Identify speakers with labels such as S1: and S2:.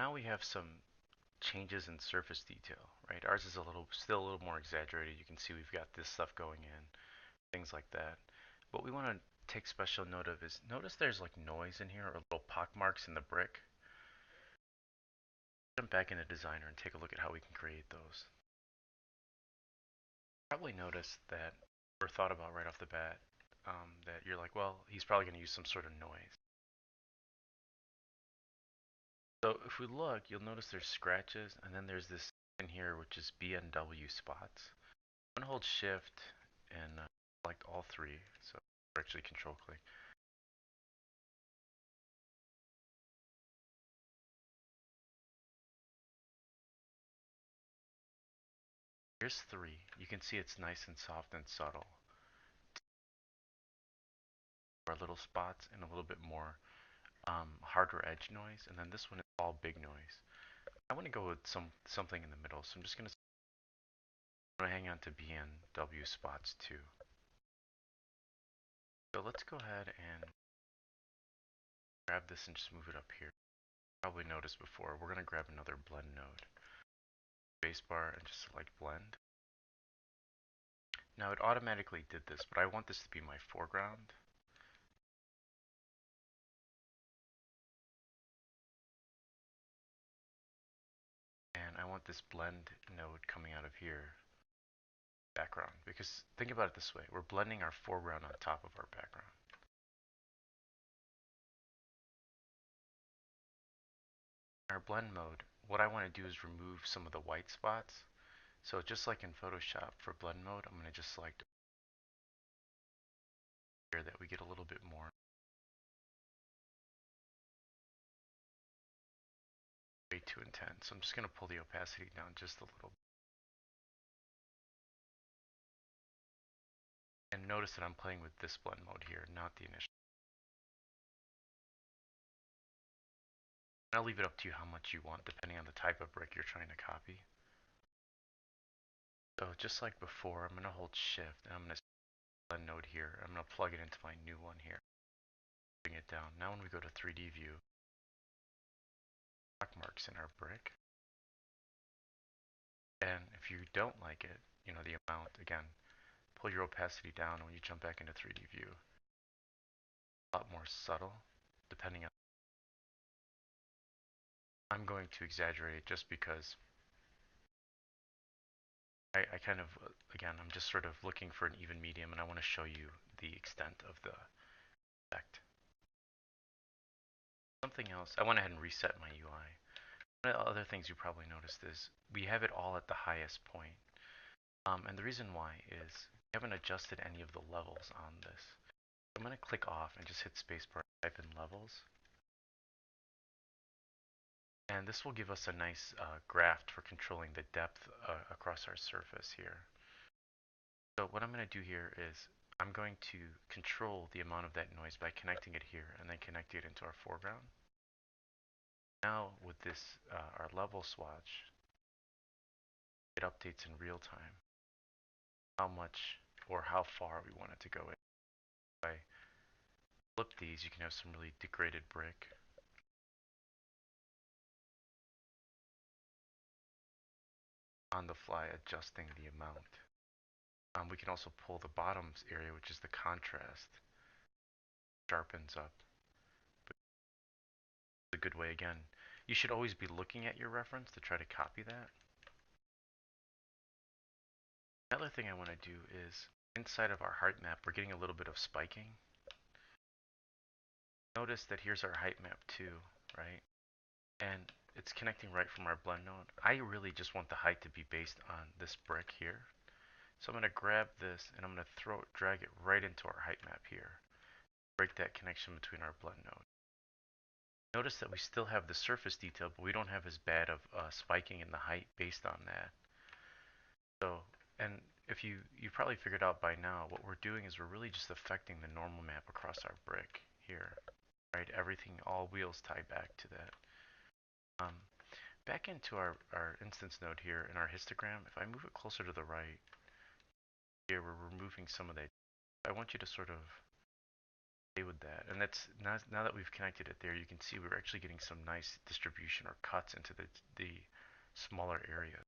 S1: Now we have some changes in surface detail, right? Ours is still a little more exaggerated. You can see we've got this stuff going in, things like that. What we want to take special note of is, notice there's like noise in here or little pock marks in the brick. Jump back into Designer and take a look at how we can create those. Probably noticed that, or thought about right off the bat, that you're like, well, he's probably going to use some sort of noise. So if we look, you'll notice there's scratches, and then there's this in here which is BNW spots. I'm gonna hold Shift and select all three. So actually Control click. Here's three. You can see it's nice and soft and subtle. Our little spots and a little bit more harder edge noise, and then this one is all big noise. I want to go with something in the middle, so I'm just gonna hang on to BNW spots too. So let's go ahead and grab this and just move it up here. Probably noticed before, we're gonna grab another blend node. Spacebar and just select blend. Now it automatically did this, but I want this to be my foreground. And I want this blend node coming out of here, background, because think about it this way, we're blending our foreground on top of our background. In our blend mode, what I want to do is remove some of the white spots. So just like in Photoshop for blend mode, I'm going to just select here that we get a little bit more. Way too intense. So I'm just going to pull the opacity down just a little. And notice that I'm playing with this blend mode here, not the initial. I'll leave it up to you how much you want, depending on the type of brick you're trying to copy. So just like before, I'm going to hold Shift, and I'm going to blend node here. I'm going to plug it into my new one here. Bring it down. Now when we go to 3D view, block marks in our brick. And if you don't like it, you know, the amount, again, pull your opacity down when you jump back into 3D view. A lot more subtle, depending on. I'm going to exaggerate it just because I kind of, again, I'm just sort of looking for an even medium, and I want to show you the extent of the effect. Something else, I went ahead and reset my UI. One of the other things you probably noticed is we have it all at the highest point. And the reason why is we haven't adjusted any of the levels on this. I'm going to click off and just hit spacebar, type in levels. And this will give us a nice graph for controlling the depth across our surface here. So what I'm going to do here is I'm going to control the amount of that noise by connecting it here and then connecting it into our foreground. Now with this, our level swatch, it updates in real time how much or how far we want it to go in. If I flip these, you can have some really degraded brick. On the fly adjusting the amount. We can also pull the bottoms area, which is the contrast, sharpens up. But a good way again. You should always be looking at your reference to try to copy that. Another thing I want to do is inside of our height map, we're getting a little bit of spiking. Notice that here's our height map too, right? And it's connecting right from our blend node. I really just want the height to be based on this brick here. So I'm going to grab this and I'm going to drag it right into our height map here. Break that connection between our blend node. Notice that we still have the surface detail, but we don't have as bad of spiking in the height based on that. So, and if you probably figured out by now, what we're doing is we're really just affecting the normal map across our brick here, right? Everything, all wheels tie back to that. Back into our instance node here in our histogram, if I move it closer to the right, here we're removing some of that. I want you to sort of okay with that. And that's now that we've connected it there, you can see we're actually getting some nice distribution or cuts into the smaller areas.